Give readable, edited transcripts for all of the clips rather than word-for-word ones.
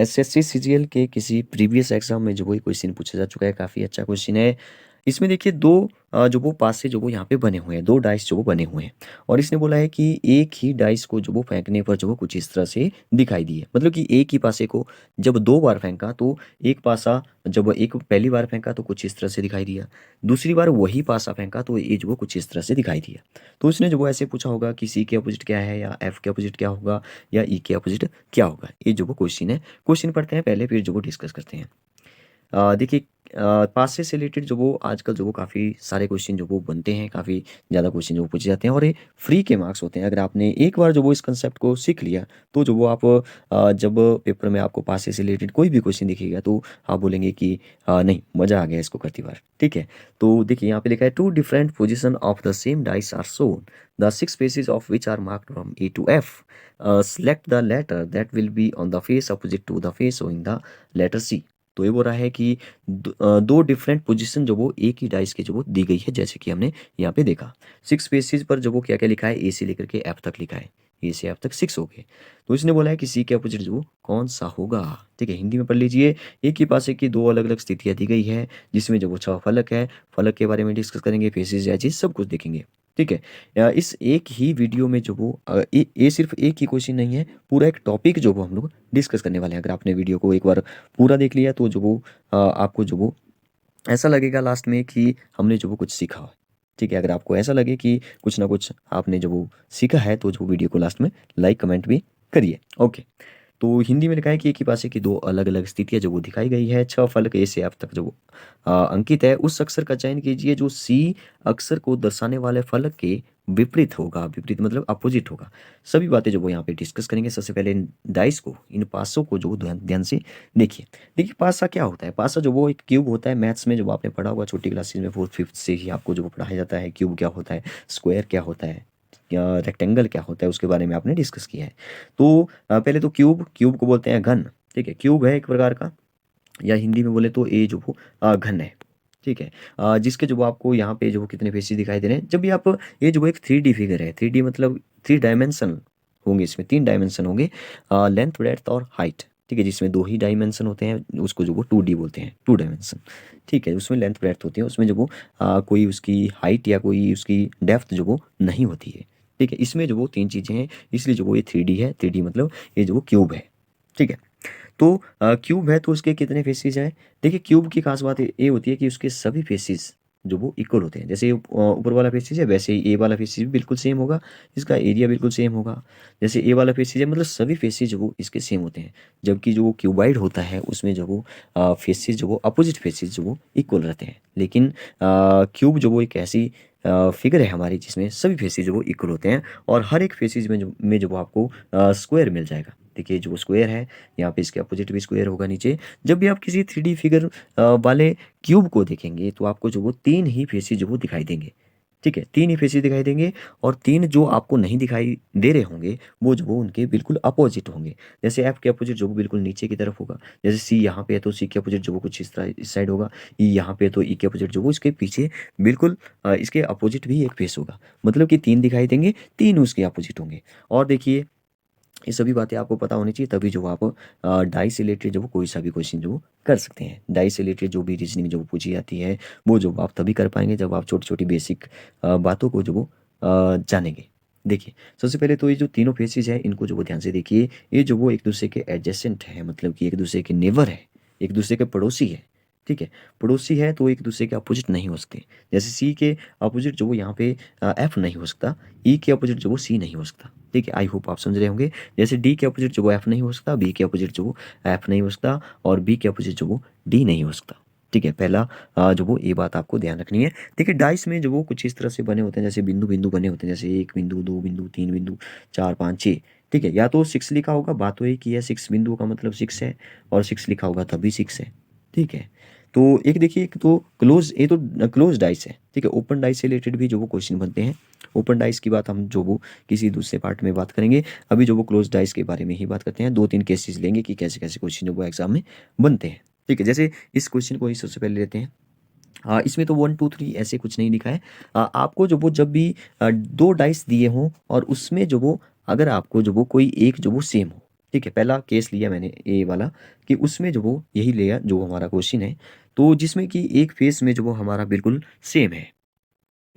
SSC CGL के किसी previous exam में जो वो क्वेश्चन पूछा जा चुका है, काफ़ी अच्छा क्वेश्चन है। इसमें देखिए दो जो वो पास से जो वो यहाँ पे बने हुए हैं, दो डाइस जो वो बने हुए हैं, और इसने बोला है कि एक ही डाइस को जो वो फेंकने पर जो वो कुछ इस तरह से दिखाई दिए, मतलब कि एक ही पासे को जब दो बार फेंका तो एक पासा, जब एक पहली बार फेंका तो कुछ इस तरह से दिखाई दिया, दूसरी बार वही पासा फेंका तो ये जो वो कुछ इस तरह से दिखाई दिया। तो उसने जो वो ऐसे पूछा होगा कि सी के अपोजिट क्या है, या एफ के अपोजिट क्या होगा, या ई के अपोजिट क्या होगा। ये जो वो क्वेश्चन है, क्वेश्चन पढ़ते हैं पहले, फिर जो वो डिस्कस करते हैं। देखिए, पास से रिलेटेड जो वो आजकल जो वो काफ़ी सारे क्वेश्चन जो वो बनते हैं, काफ़ी ज़्यादा क्वेश्चन जो वो पूछे जाते हैं, और ये फ्री के मार्क्स होते हैं। अगर आपने एक बार जो वो इस कंसेप्ट को सीख लिया तो जो वो आप जब पेपर में आपको पास से रिलेटेड कोई भी क्वेश्चन दिखेगा तो आप बोलेंगे कि नहीं, मज़ा आ गया इसको करती बार। ठीक है, तो देखिए यहाँ पे लिखा है, two different position of the same dice are shown, the six faces of which are marked from A to F, select the letter that will be on the face opposite to the face showing the letter C. तो ये बोल रहा है कि दो different position जो वो एक ही डाइस की जो वो दी गई है, जैसे कि हमने यहाँ पे देखा। सिक्स पेजेस पर जो वो क्या क्या लिखा है, ए से लेकर के एफ तक लिखा है, ए से एफ तक सिक्स हो गए। तो इसने बोला है कि सी के अपोजिट जो वो कौन सा होगा। ठीक है, हिंदी में पढ़ लीजिए। एक ही पासे की दो अलग अलग स्थितियाँ दी गई है, जिसमें जो वो छह फलक है, फलक के बारे में डिस्कस करेंगे, फेसेस या चीज सब कुछ देखेंगे। ठीक है, इस एक ही वीडियो में जो वो ये सिर्फ एक ही क्वेश्चन नहीं है, पूरा एक टॉपिक जो वो हम लोग डिस्कस करने वाले हैं। अगर आपने वीडियो को एक बार पूरा देख लिया तो जो वो आपको जो वो ऐसा लगेगा लास्ट में कि हमने जो वो कुछ सीखा। ठीक है, अगर आपको ऐसा लगे कि कुछ ना कुछ आपने जो वो सीखा है तो जो वीडियो को लास्ट में लाइक कमेंट भी करिए। ओके, तो हिंदी में लिखा है कि एक ही पासे की दो अलग अलग स्थितियां जो वो दिखाई गई है, छह फलक ए से एफ तक जो वो अंकित है, उस अक्षर का चयन कीजिए जो सी अक्षर को दर्शाने वाले फलक के विपरीत होगा। विपरीत मतलब अपोजिट होगा। सभी बातें जो वो यहाँ पे डिस्कस करेंगे। सबसे पहले इन डाइस को, इन पासों को जो वो ध्यान ध्यान से देखिए। देखिए, पासा क्या होता है। पासा जो वो एक क्यूब होता है। मैथ्स में जो आपने पढ़ा होगा छोटी क्लासेस में, फोर्थ फिफ्थ से ही आपको जो वो पढ़ाया जाता है, क्यूब क्या होता है, स्क्वायर क्या होता है, या रेक्टेंगल क्या होता है, उसके बारे में आपने डिस्कस किया है। तो पहले तो क्यूब, क्यूब को बोलते हैं घन। ठीक है, क्यूब है एक प्रकार का, या हिंदी में बोले तो ये जो वो घन है। ठीक है, जिसके जो वो आपको यहाँ पे जो वो कितने फेसेस दिखाई दे रहे हैं। जब भी आप, ये जो वो एक 3D फिगर है, 3D मतलब थ्री डायमेंशन होंगे, इसमें तीन डायमेंशन होंगे, लेंथ ब्रेड्थ और हाइट। ठीक है, जिसमें दो ही डायमेंशन होते हैं, उसको जो वो 2D बोलते हैं, टू डायमेंशन। ठीक है, उसमें लेंथ ब्रेड्थ होती है, उसमें जो वो कोई उसकी हाइट या कोई उसकी डेप्थ जो वो नहीं होती है। ठीक है, इसमें जो वो तीन चीज़ें हैं, इसलिए जो वो ये 3D है। 3D मतलब ये जो वो क्यूब है। ठीक है, तो क्यूब है तो उसके कितने फेसेस हैं। देखिए, क्यूब की खास बात ये होती है कि उसके सभी फेसेस जो वो इक्वल होते हैं। जैसे ऊपर वाला फेसिस है, वैसे ही ए वाला फेसिस भी बिल्कुल सेम होगा, इसका एरिया बिल्कुल सेम होगा। जैसे ए वाला फेसिस है, मतलब सभी फेसिस जो वो इसके सेम होते हैं। जबकि जो वो क्यूबाइड होता है उसमें जो वो फेसिस जो वो अपोजिट फेसिस जो वो इक्वल रहते हैं। लेकिन क्यूब जो वो एक ऐसी फिगर है हमारी जिसमें सभी फेसिस जो वो इक्वल होते हैं, और हर एक फेसिस में जो वो आपको स्क्वायर मिल जाएगा। देखिए, जो स्क्वायर है यहाँ पे, इसके अपोजिट भी स्क्वायर होगा नीचे। जब भी आप किसी 3D फिगर वाले क्यूब को देखेंगे तो आपको जो वो तीन ही फेसेस जो वो दिखाई देंगे। ठीक है, तीन ही फेसेस दिखाई देंगे, और तीन जो आपको नहीं दिखाई दे रहे होंगे वो जो वो उनके बिल्कुल अपोजिट होंगे। जैसे एफ के अपोजिट जो वो बिल्कुल नीचे की तरफ होगा। जैसे सी यहाँ पे है तो सी के अपोजिट जो वो कुछ इस तरह इस साइड होगा। ई यहाँ पे है तो ई के अपोजिट जो वो इसके पीछे बिल्कुल इसके अपोजिट भी एक फेस होगा। मतलब कि तीन दिखाई देंगे, तीन उसके अपोजिट होंगे। और देखिए, ये सभी बातें आपको पता होनी चाहिए, तभी जो आप डाई से रिलेटेड जो वो कोई सा भी क्वेश्चन जो वो कर सकते हैं। डाई से रिलेटेड जो भी रीजनिंग जो वो पूछी जाती है, वो जो आप तभी कर पाएंगे जब आप छोटी छोटी बेसिक बातों को जो वो जानेंगे। देखिए, सबसे पहले तो ये जो तीनों फेसेस है इनको जो वो ध्यान से देखिए। ये जो वो एक दूसरे के एडजेसेंट है, मतलब कि एक दूसरे के नेबर है, एक दूसरे के पड़ोसी है। ठीक है, पड़ोसी है तो एक दूसरे के अपोजिट नहीं हो सकते। जैसे सी के अपोजिट जो वो यहाँ पे एफ नहीं हो सकता, ई के अपोजिट जो वो सी नहीं हो सकता। ठीक है, आई होप आप समझ रहे होंगे। जैसे डी के अपोजिट जो वो एफ नहीं हो सकता, बी के अपोजिट जो वो एफ नहीं हो सकता, और बी के अपोजिट जो वो डी नहीं हो सकता। ठीक है, पहला जो वो ये बात आपको ध्यान रखनी है। देखिए, डाइस में जो वो कुछ इस तरह से बने होते हैं, जैसे बिंदु बिंदु बने होते हैं, जैसे एक बिंदु, दो बिंदु, तीन बिंदु, चार, पाँच, छः। ठीक है, या तो सिक्स लिखा होगा, बात तो एक ही है, सिक्स बिंदु का मतलब सिक्स है, और सिक्स लिखा होगा तभी सिक्स है। ठीक है, तो एक देखिए, एक तो क्लोज, ये तो क्लोज डाइस है। ठीक है, ओपन डाइस से रिलेटेड भी जो वो क्वेश्चन बनते हैं। ओपन डाइस की बात हम जो वो किसी दूसरे पार्ट में बात करेंगे। अभी जो वो क्लोज डाइस के बारे में ही बात करते हैं। दो तीन केसेस लेंगे कि कैसे कैसे क्वेश्चन जो वो एग्जाम में बनते हैं। ठीक है, जैसे इस क्वेश्चन को ही सबसे पहले लेते हैं। इसमें तो वन टू थ्री ऐसे कुछ नहीं लिखा है। आपको जो वो जब भी दो डाइस दिए हों और उसमें जो वो, अगर आपको जो वो कोई एक जो वो सेम हो, ठीक है, पहला केस लिया मैंने ए वाला कि उसमें जो वो यही लिया जो हमारा क्वेश्चन है, तो जिसमें कि एक फेस में जो वो हमारा बिल्कुल सेम है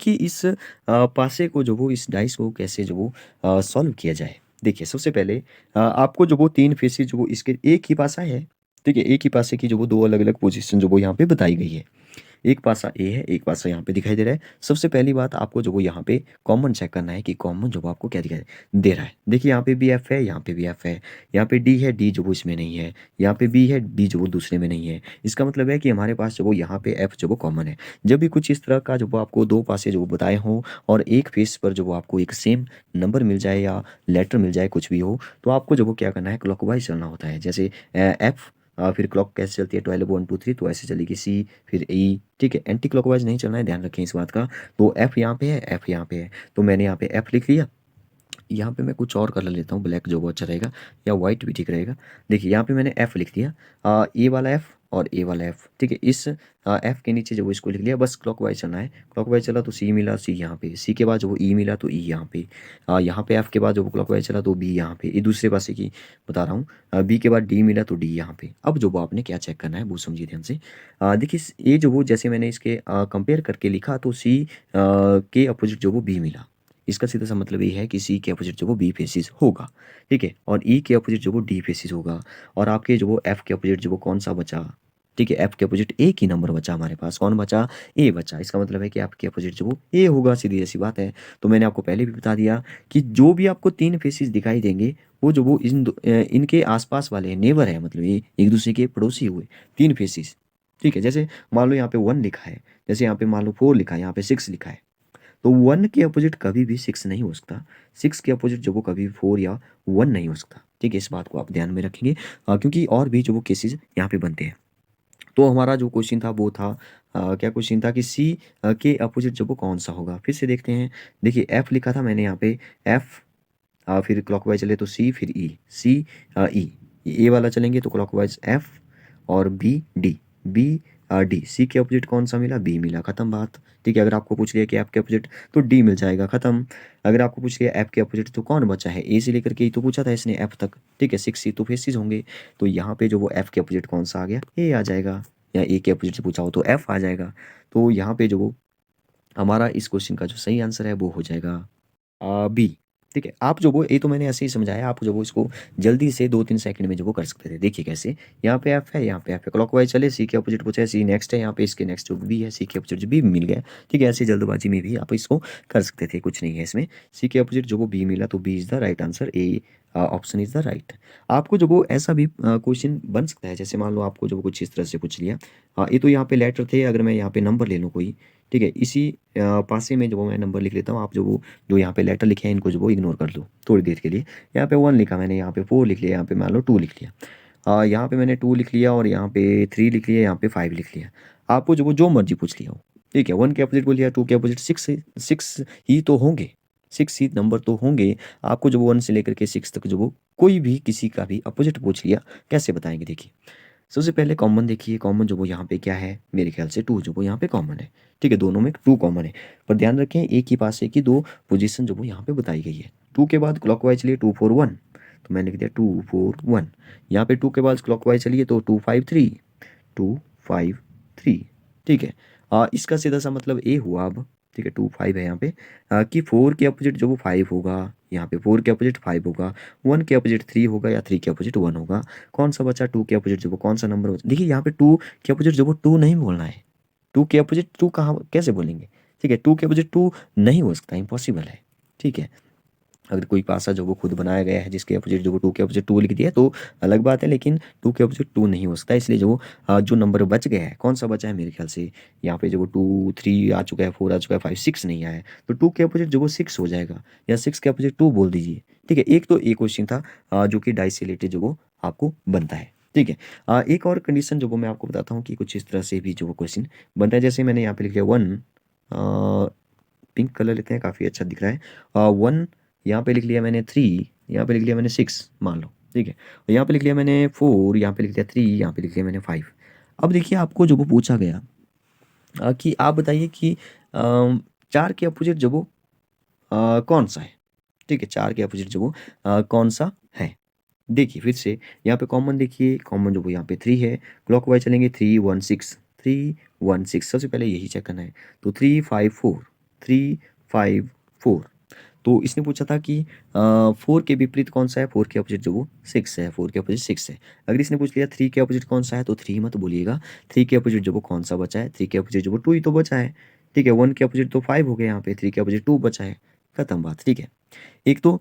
कि इस पासे को जो वो इस डाइस को कैसे जो वो सॉल्व किया जाए। देखिए सबसे पहले आपको जो वो 3 फेसेस जो वो इसके एक ही पासा है, ठीक है? एक ही पासे की जो वो 2 अलग-अलग पोज़ीशन जो वो यहाँ पे बताई गई है। एक पासा ए है, एक पासा यहाँ पे दिखाई दे रहा है। सबसे पहली बात आपको जो वो यहाँ पे कॉमन चेक करना है कि कॉमन जो वो आपको क्या दिखाई दे रहा है। देखिए यहाँ पे भी एफ है, यहाँ पे भी एफ है, यहाँ पे डी है, डी जो वो इसमें नहीं है, यहाँ पे बी है, डी जो वो दूसरे में नहीं है। इसका मतलब है कि हमारे पास जो वो यहाँ पे एफ जो वो कॉमन है। जब भी कुछ इस तरह का जो वो आपको 2 पासे जो वो बताए हों और एक फेस पर जो वो आपको एक सेम नंबर मिल जाए या लेटर मिल जाए, कुछ भी हो, तो आपको जो वो क्या करना है क्लॉकवाइज़ चलना होता है। जैसे एफ फिर क्लॉक कैसे चलती है 12 1 2 3 तो ऐसे चलेगी सी फिर ई, ठीक है? एंटी क्लॉकवाइज़ नहीं चलना है, ध्यान रखें इस बात का। तो एफ यहाँ पे है, एफ यहाँ पे है, तो मैंने यहाँ पे एफ लिख लिया। यहाँ पे मैं कुछ और कलर लेता हूँ, ब्लैक जो वो अच्छा रहेगा या वाइट भी ठीक रहेगा। देखिए यहाँ पे मैंने एफ लिख दिया, ए वाला एफ और ए वाला एफ, ठीक है? इस एफ के नीचे जो वो इसको लिख लिया, बस क्लॉकवाइज चलना है। क्लॉकवाइज चला तो सी मिला, सी यहाँ पे, सी के बाद जो वो ई मिला तो ई यहाँ पे, यहाँ पे एफ के बाद जो वो क्लॉकवाइज चला तो बी यहाँ पे, ये दूसरे पासे की बता रहा हूँ। बी के बाद डी मिला तो डी यहाँ पे। अब जो वो आपने क्या चेक करना है वो समझिए ध्यान से। देखिए ये जो वो जैसे मैंने इसके कंपेयर करके लिखा तो सी के अपोजिट जो वो बी मिला, इसका सीधा सा मतलब ये है कि सी के अपोजिट जो वो बी फेसिस होगा, ठीक है? और ई के अपोजिट जो वो डी फेसिस होगा। और आपके जो वो एफ के अपोजिट जो वो कौन सा बचा, ठीक है? एफ के अपोजिट एक ही नंबर बचा हमारे पास, कौन बचा? ए बचा। इसका मतलब है कि एफ के अपोजिट जो वो ए होगा, सीधी जैसी बात है। तो मैंने आपको पहले भी बता दिया कि जो भी आपको 3 फेसिस दिखाई देंगे वो जो वो इनके आसपास वाले हैं, नेबर है, मतलब ये एक दूसरे के पड़ोसी हुए 3 फेसिस, ठीक है? जैसे मान लो यहाँ पे 1 लिखा है, जैसे यहाँ पे मान लो 4 लिखा है, यहाँ पे 6 लिखा है। तो 1 के अपोजिट कभी भी 6 नहीं हो सकता। 6 के अपोजिट जो वो कभी 4 या 1 नहीं हो सकता। ठीक है? इस बात को आप ध्यान में रखेंगे क्योंकि और भी जो वो केसेज़ यहाँ पे बनते हैं। तो हमारा जो क्वेश्चन था वो था क्या क्वेश्चन था कि सी के अपोजिट जो वो कौन-सा होगा? फिर से देखते हैं। देखिए एफ लिखा था मैंने यहाँ पे एफ, फिर क्लॉकवाइज़ चले तो सी फिर ई, सी ई। ए वाला चलेंगे तो क्लॉकवाइज़ एफ और बी डी, बी डी। सी के अपोजिट कौन सा मिला? बी मिला, खत्म बात। ठीक है? अगर आपको पूछ लिया कि एफ के अपोजिट तो डी मिल जाएगा, खत्म। अगर आपको पूछ लिया एफ के अपोजिट तो कौन बचा है? ए से लेकर के ही तो पूछा था इसने एफ तक, ठीक है? 6 सी तो फेसिस होंगे, तो यहाँ पे जो वो एफ के अपोजिट कौन सा आ गया? ए आ जाएगा, या ए के अपोजिट से पूछा हो तो एफ आ जाएगा। तो यहाँ पे जो वो हमारा इस क्वेश्चन का जो सही आंसर है वो हो जाएगा बी। ठीक है? आप जो वो ये तो मैंने ऐसे ही समझाया, आप जो वो इसको जल्दी से 2-3 सेकंड में जो वो कर सकते थे। देखिए कैसे, यहाँ पे एफ है, यहाँ पे एफ है, क्लॉकवाइज़ चले, सी के अपोजिट पूछा है, सी नेक्स्ट है, यहाँ पे इसके नेक्स्ट जो बी है, सी के अपोजिट जो बी मिल गया। ठीक है? ऐसे जल्दबाजी में भी आप इसको कर सकते थे, कुछ नहीं है इसमें। सी के अपोजिट जो वो बी मिला तो B is the right answer, A option is the right. आपको जो वो ऐसा भी क्वेश्चन बन सकता है, जैसे मान लो आपको जो वो कुछ इस तरह से पूछ लिया। ये तो यहाँ पे लेटर थे, अगर मैं यहाँ पे नंबर ले लूँ कोई, ठीक है? इसी पासे में जो वो मैं नंबर लिख लेता हूँ, आप जो वो जो यहाँ पे लेटर लिखे हैं इनको जो वो इग्नोर कर दो थोड़ी देर के लिए। यहाँ पे 1 लिखा मैंने, यहाँ पे 4 लिख लिया, यहाँ पे मान लो 2 लिख लिया। यहाँ पे मैंने 2 लिख लिया और यहाँ पे 3 लिख लिया, यहाँ पे 5 लिख लिया। आपको जो वो जो मर्ज़ी पूछ लिया हो, ठीक है? 1 के अपोज़िट बोल लिया, 2 के अपोज़िट 6 ही तो होंगे, 6 ही नंबर तो होंगे। आपको जो वो 1 से लेकर के 6 तक जो वो कोई भी किसी का भी अपोज़िट पूछ लिया, कैसे बताएँगे देखिए। सबसे पहले कॉमन देखिए, कॉमन जो वो यहाँ पे क्या है? मेरे ख्याल से 2 जो वो यहाँ पे कॉमन है। ठीक है? दोनों में 2 कॉमन है। पर ध्यान रखें एक ही पासे की 2 पोज़ीशन जो वो यहाँ पे बताई गई है। 2 के बाद क्लॉकवाइज़ चलिए 2 4 1, तो मैंने लिख दिया 2 4 1। यहाँ पे 2 के बाद क्लॉकवाइज़ चलिए तो 2 5 3, 2 5 3, ठीक है? इसका सीधा-सा मतलब ये हुआ अब, ठीक है? 2 5 है यहाँ पे, कि 4 के अपोज़िट जो वो 5 होगा, यहाँ पे 4 के अपोज़िट 5 होगा, 1 के अपोज़िट 3 होगा या 3 के अपोज़िट 1 होगा। कौन-सा बचा? 2 के अपोज़िट जो वो कौन-सा नंबर बचा? देखिए यहाँ पे 2 के अपोज़िट जो वो 2 नहीं बोलना है। 2 के अपोज़िट 2 कहाँ कैसे बोलेंगे? ठीक है? 2 के अपोज़िट 2 नहीं हो सकता, इम्पॉसिबल है। ठीक है? अगर कोई पासा जो वो खुद बनाया गया है जिसके अपोजिट जो वो 2 के अपोजिट 2 लिख दिया तो अलग बात है, लेकिन 2 के अपोजिट 2 नहीं हो सकता। इसलिए जो जो नंबर बच गया है, कौन सा बचा है? मेरे ख्याल से यहाँ पे जो वो 2 3 आ चुका है, 4 आ चुका है, 5 6 नहीं आया है, तो 2 के अपोजिट जो वो 6 हो जाएगा, या 6 के अपोजिट 2 बोल दीजिए। ठीक है? एक तो ये क्वेश्चन था जो कि डाइस से रिलेटेड जो वो आपको बनता है। ठीक है? एक और कंडीशन जो वो मैं आपको बताता हूँ कि कुछ इस तरह से भी जो वो क्वेश्चन बनता है। जैसे मैंने यहाँ पे लिख दिया 1, पिंक कलर लेते हैं, काफ़ी अच्छा दिख रहा है। 1 यहाँ पे लिख लिया मैंने, 3 यहाँ पे लिख लिया मैंने, 6 मान लो, ठीक है? और यहाँ पे लिख लिया मैंने 4, यहाँ पे लिख दिया 3, यहाँ पे लिख लिया मैंने 5। अब देखिए आपको जो वो पूछा गया कि आप बताइए कि 4 के अपोजिट जो वो कौन-सा है? ठीक है? 4 के अपोजिट जो वो कौन-सा है? देखिए फिर से यहाँ पे कॉमन देखिए, कॉमन जो वो यहाँ पे 3 है, क्लॉकवाइज़ चलेंगे 3 1 6 3 1 6 सबसे पहले यही चेक करना है। तो 3 5 4 3 5 4 तो इसने पूछा था कि 4 के विपरीत कौन-सा है? 4 के अपोज़िट जो वो 6 है, 4 के अपोज़िट 6 है। अगर इसने पूछ लिया 3 के अपोज़िट कौन-सा है? तो 3 मत बोलिएगा, 3 के अपोज़िट जो वो कौन-सा बचा है? 3 के अपोज़िट जो वो 2 ही तो बचा है, ठीक है? 1 के अपोज़िट तो 5 हो गए यहाँ पे, 3 के अपोज़िट 2 बचा है, खत्म बात, ठीक है? एक तो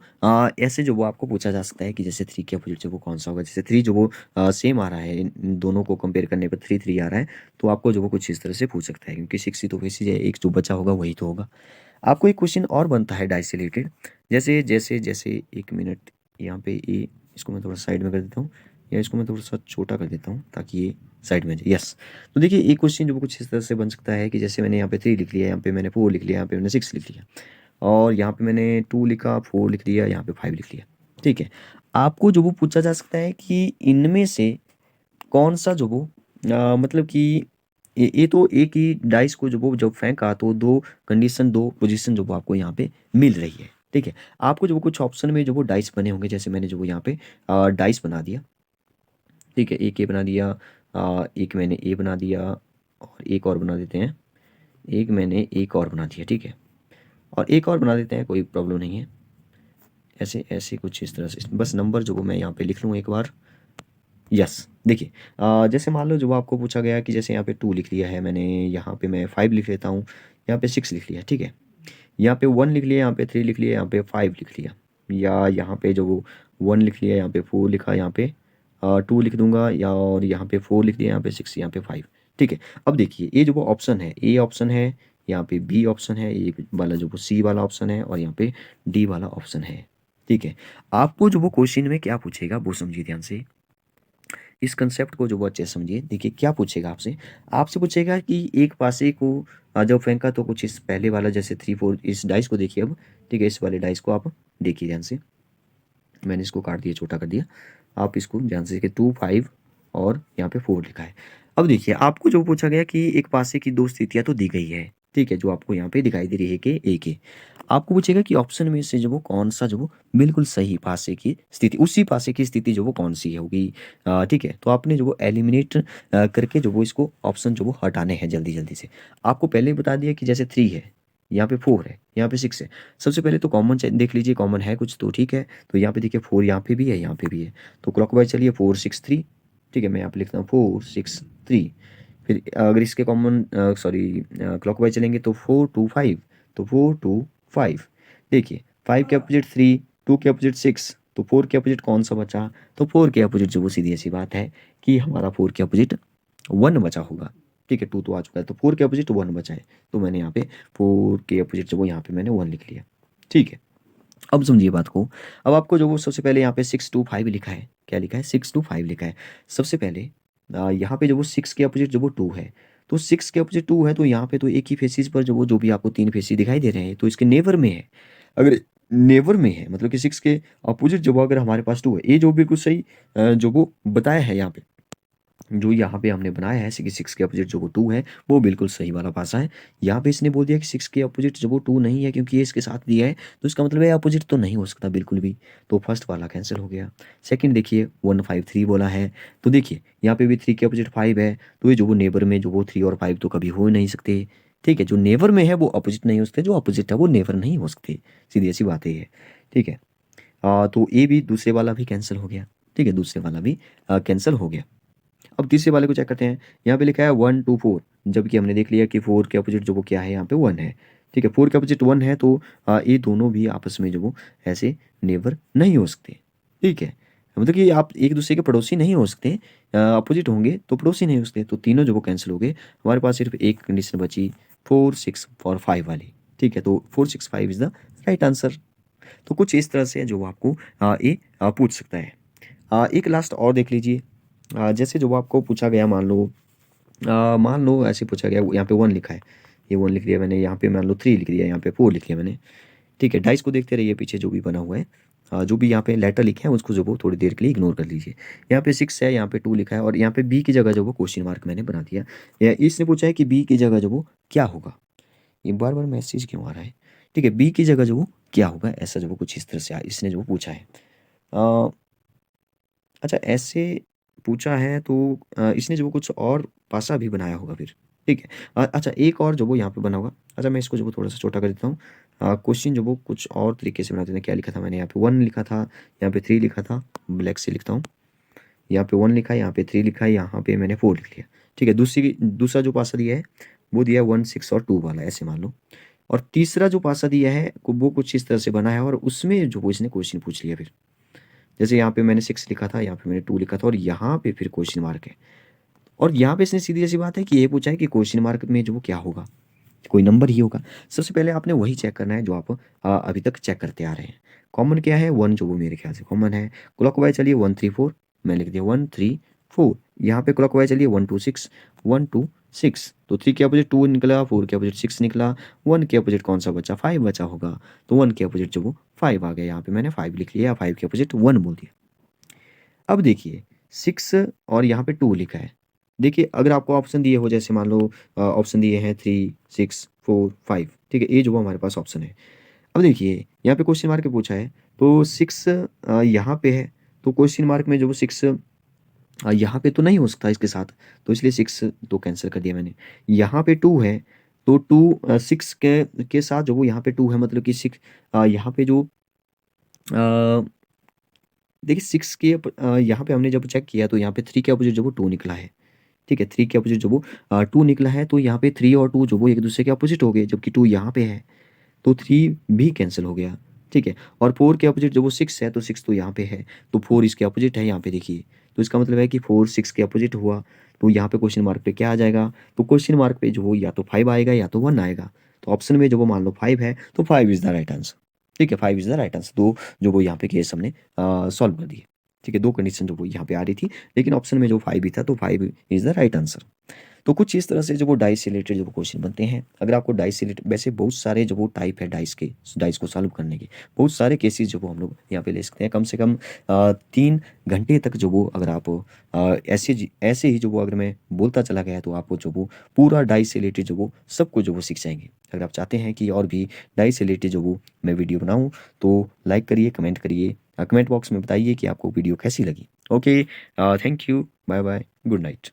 ऐसे जो वो आपको पूछा जा सकता है कि जैसे 3 के अपोज़िट जो वो कौन-सा होगा? जैसे 3 जो वो सेम आ रहा है, इन दोनों को कंपेयर करने पर 3 3 आ रहा है, तो आपको जो वो कुछ इस तरह से पूछ सकता है क्योंकि 6 ही तो वैसे है, एक जो बचा होगा वही तो होगा। आपको एक क्वेश्चन और बनता है डाइस से रिलेटेड, जैसे 1 मिनट यहाँ पे ये इसको मैं थोड़ा साइड में कर देता हूँ या इसको मैं थोड़ा-सा छोटा कर देता हूँ ताकि ये साइड में आ जाए। यस, तो देखिए एक क्वेश्चन जो वो कुछ इस तरह से बन सकता है कि जैसे मैंने यहाँ पे 3 लिख लिया, यहाँ पे मैंने 4 लिख लिया, यहाँ पे मैंने 6 लिख लिया और यहाँ पे मैंने 2 लिखा, 4 लिख दिया, यहाँ पे 5 लिख लिया, ठीक है? आपको जो वो पूछा जा सकता है कि इनमें से कौन-सा जो वो मतलब कि ये तो एक ही डाइस को जो वो जब फेंका तो 2 कंडीशन 2 पोज़ीशन जो वो आपको यहाँ पे मिल रही है, ठीक है? आपको जो वो कुछ ऑप्शन में जो वो डाइस बने होंगे जैसे मैंने जो वो यहाँ पे डाइस बना दिया, ठीक है? एक ये बना दिया एक मैंने ये बना दिया और एक और बना देते हैं। एक मैंने एक और बना दिया, ठीक है? और एक और बना देते हैं, कोई प्रॉब्लम नहीं है। ऐसे ऐसे कुछ इस तरह से बस नंबर जो वो मैं यहाँ पे लिख लूँ एक बार। यस, देखिए जैसे मान लो जो आपको पूछा गया कि जैसे यहाँ पे 2 लिख लिया है मैंने, यहाँ पे मैं 5 लिख लेता हूँ, यहाँ पे 6 लिख लिया, ठीक है? यहाँ पे 1 लिख लिया, यहाँ पे 3 लिख लिया, यहाँ पे 5 लिख लिया या यहाँ पे जो वो 1 लिख लिया, यहाँ पे 4 लिखा, यहाँ पे 2 लिख दूँगा या और यहाँ पे 4 लिख दिया, यहाँ पे 6, यहाँ पे 5, ठीक है? अब देखिए ये जो वो ऑप्शन है, ए ऑप्शन है, यहाँ पे बी ऑप्शन है, ये वाला जो वो सी वाला ऑप्शन है और यहाँ पे डी वाला ऑप्शन है, ठीक है? आपको जो वो क्वेश्चन में क्या पूछेगा वो समझिए ध्यान से। इस कंसेप्ट को जो वो अच्छे से समझिए। देखिए क्या पूछेगा आपसे? आपसे पूछेगा कि एक पासे को जब फेंका तो कुछ इस पहले वाला जैसे 3 4 इस डाइस को देखिए अब, ठीक है? इस वाले डाइस को आप देखिए ध्यान से। मैंने इसको काट दिया, छोटा कर दिया। आप इसको ध्यान से देखिए 2 5 और यहाँ पे 4 लिखा है। अब देखिए आपको जो पूछा गया कि एक पासे की 2 स्थितियाँ तो दी गई है, ठीक है? जो आपको यहाँ पे दिखाई दे रही है कि ए के। आपको पूछेगा कि ऑप्शन में से जो वो कौन-सा जो वो बिल्कुल सही पासे की स्थिति उसी पासे की स्थिति जो वो कौन-सी होगी ठीक है? तो आपने जो वो एलिमिनेट करके जो वो इसको ऑप्शन जो वो हटाने हैं जल्दी-जल्दी से। आपको पहले ही बता दिया कि जैसे 3 है, यहाँ पे 4 है, यहाँ पे 6 है। सबसे पहले तो कॉमन च देख लीजिए कॉमन है कुछ तो ठीक है। तो यहाँ पे देखिए 4 यहाँ पे भी है, यहाँ पे भी है। तो क्लॉकवाइज़ चलिए 4 6 3 ठीक है? मैं यहाँ पे लिखता हूँ 4 6 3 फिर अगर इसके कॉमन क्लॉकवाइज़ चलेंगे तो 4 2 5 तो 4 2 5 देखिए 5 के अपोज़िट 3 2 के अपोज़िट 6 तो 4 के अपोज़िट कौन-सा बचा? तो 4 के अपोज़िट जो वो सीधी-सी बात है कि हमारा 4 के अपोज़िट 1 बचा होगा। ठीक है? 2 तो आ चुका है तो 4 के अपोज़िट 1 बचा है। तो मैंने यहाँ पे 4 के अपोज़िट जो वो यहाँ पे मैंने 1 लिख लिया। ठीक है? अब समझिए बात को। अब आपको जो वो सबसे पहले यहाँ पे 6 2 5 लिखा है। क्या लिखा है? 6 2 5 लिखा है। सबसे पहले यहाँ पे जो वो 6 के अपोज़िट जो वो 2 है। तो 6 के अपोज़िट 2 है तो यहाँ पे तो एक ही फेसिस पर जो भी आपको 3 फेसिस दिखाई दे रहे हैं तो इसके नेबर में है। अगर नेबर में है मतलब कि 6 के अपोज़िट जो वो अगर हमारे पास 2 है, ये जो बिल्कुल सही जो वो बताया है यहाँ पे जो यहाँ पे हमने बनाया है कि 6 के अपोज़िट जो वो 2 है, वो बिल्कुल सही वाला पासा है। यहाँ पे इसने बोल दिया कि 6 के अपोज़िट जो वो 2 नहीं है क्योंकि ये इसके साथ दिया है, तो इसका मतलब है अपोज़िट तो नहीं हो सकता बिल्कुल भी। तो फर्स्ट वाला कैंसल हो गया। सेकंड देखिए 1 5 3 बोला है, तो देखिए यहाँ पे भी 3 के अपोज़िट 5 है, तो ये जो वो नेबर में जो वो 3 और 5 तो कभी हो ही नहीं सकते। ठीक है? जो नेबर में है वो अपोज़िट नहीं हो सकते, जो अपोज़िट है वो नेबर नहीं हो सकते। सीधी-सी बात है ये। ठीक है? तो ये भी दूसरे वाला भी कैंसल हो गया। ठीक है? दूसरे वाला भी कैंसल हो गया। अब तीसरे वाले को चेक करते हैं। यहाँ पे लिखा है 1 2 4 जबकि हमने देख लिया कि 4 के अपोज़िट जो वो क्या है यहाँ पे 1 है। ठीक है? 4 के अपोज़िट 1 है तो ये दोनों भी आपस में जो वो ऐसे नेबर नहीं हो सकते। ठीक है? मतलब कि आप एक-दूसरे के पड़ोसी नहीं हो सकते अपोज़िट होंगे तो पड़ोसी नहीं हो सकते। तो तीनों जो वो कैंसल हो गए। हमारे पास सिर्फ़ एक कंडीशन बची 4 6 और 5 वाली। ठीक है? तो 4 6 5 इज़ द राइट आंसर। तो कुछ इस तरह से जो वो आपको ये पूछ सकता है। एक लास्ट और देख लीजिए जैसे जो आपको पूछा गया मान लो ऐसे पूछा गया यहाँ पे 1 लिखा है, ये 1 लिख लिया मैंने, यहाँ पे मान लो 3 लिख दिया, यहाँ पे 4 लिख लिया मैंने, ठीक है? डाइस को देखते रहिए पीछे जो भी बना हुआ है जो भी यहाँ पे लेटर लिखे हैं उसको जो वो थोड़ी देर के लिए इग्नोर कर लीजिए। यहाँ पे 6 है, यहाँ पे 2 लिखा है और यहाँ पे बी की जगह जो वो क्वेश्चन मार्क मैंने बना दिया। या इसने पूछा है कि बी की जगह जो वो क्या होगा? ये बार-बार मैसेज क्यों आ रहा है? ठीक है, बी की जगह जो वो क्या होगा? ऐसा जो वो कुछ इस तरह से इसने जो पूछा है। अ अच्छा ऐसे पूछा है तो इसने जो वो कुछ और पासा भी बनाया होगा फिर, ठीक है। अच्छा एक और जो वो यहाँ पे बना होगा। अच्छा मैं इसको जो वो थोड़ा-सा छोटा कर देता हूँ। क्वेश्चन जो वो कुछ और तरीके से बना देते हैं। क्या लिखा था मैंने यहाँ पे 1 लिखा था, यहाँ पे 3 लिखा था, ब्लैक से लिखता हूँ। यहाँ पे 1 लिखा है, यहाँ पे 3 लिखा है, यहाँ पे मैंने 4 लिख लिया, ठीक है। दूसरा जो पासा दिया है, वो दिया है 1, 6 और 2 वाला, ऐसे मान लो। और तीसरा जो पासा दिया है, वो कुछ इस तरह से बना है और उसमें जो वो इसने क्वेश्चन पूछ लिया फिर। जैसे यहाँ पे मैंने 6 लिखा था, यहाँ पे मैंने 2 लिखा था और यहाँ पे फिर क्वेश्चन मार्क है। और यहाँ पे इसने सीधी-सी बात है कि ये पूछा है कि क्वेश्चन मार्क में जो वो क्या होगा? कोई नंबर ही होगा। सबसे पहले आपने वही चेक करना है जो आप अभी तक चेक करते आ रहे हैं। कॉमन क्या है? 1 जो वो मेरे ख्याल से कॉमन है। क्लॉकवाइज़ चलिए 1, 3, 4 मैंने लिख दिया 1, 3, 4। यहाँ पे क्लॉकवाइज़ चलिए 1, 2, 6, 1, 2, 6 तो 3 के अपोज़िट 2 निकला, 4 के अपोज़िट 6 निकला, 1 के अपोज़िट कौन-सा बचा? 5 बचा होगा। तो 1 के अपोज़िट जो वो 5 आ गया। यहाँ पे मैंने 5 लिख लिया, 5 के अपोज़िट 1 बोल दिया। अब देखिए 6 और यहाँ पे 2 लिखा है। देखिए अगर आपको ऑप्शन दिए हो जैसे मान लो ऑप्शन दिए हैं 3, 6, 4, 5 ठीक है? ये जो हमारे पास ऑप्शन है। अब देखिए यहाँ पे क्वेश्चन मार्क पूछा है तो 6 यहाँ पे है तो क्वेश्चन मार्क में जो वो 6 यहाँ पे तो नहीं हो सकता इसके साथ तो इसलिए 6 तो कैंसिल कर दिया मैंने। यहाँ पे 2 है तो 2 6 के साथ जो वो यहाँ पे 2 है मतलब कि 6 यहाँ पे जो अ देखिए 6 के यहाँ पे हमने जब चेक किया तो यहाँ पे 3 के अपोज़िट जो वो 2 निकला है, ठीक है? 3 के अपोज़िट जो वो 2 निकला है तो यहाँ पे 3 और 2 जो वो एक-दूसरे के अपोज़िट हो गए जबकि 2 यहाँ पे है, तो 3 भी कैंसल हो गया, ठीक है? और 4 के अपोज़िट जो वो 6 है तो 6 तो यहाँ पे है, तो 4 इसके अपोज़िट है यहाँ पे देखिए। तो इसका मतलब है कि 4 6 के अपोज़िट हुआ, तो यहाँ पे क्वेश्चन मार्क पे क्या आ जाएगा? तो क्वेश्चन मार्क पे जो वो या तो 5 आएगा या तो 1 आएगा। तो ऑप्शन में जो वो मान लो 5 है, तो 5 इज़ द राइट आंसर, ठीक है? 5 इज़ द राइट आंसर। 2 जो वो यहाँ पे केस हमने सॉल्व कर दिए, ठीक है? 2 कंडीशन जो वो यहाँ पे आ रही थी, लेकिन ऑप्शन में जो 5 ही था तो 5 इज़ द राइट आंसर। तो कुछ इस तरह से जो वो डाइस से रिलेटेड जो वो क्वेश्चन बनते हैं। अगर आपको डाइस से रिलेटेड वैसे बहुत सारे जो वो टाइप है डाइस के, डाइस को सॉल्व करने के, बहुत सारे केसेस जो वो हम लोग यहाँ पे ले सकते हैं। कम से कम 3 घंटे तक जो वो अगर आप ऐसे ही जो वो अगर मैं बोलता चला गया तो आपको जो वो पूरा डाइस से रिलेटेड जो वो सब कुछ जो वो सीख जाएँगे। अगर आप चाहते हैं कि और भी डाइस से रिलेटेड जो वो मैं वीडियो बनाऊँ तो लाइक करिए, कमेंट करिए। कमेंट बॉक्स में बताइए कि आपको वीडियो कैसी लगी। Okay thank you, bye bye, good night.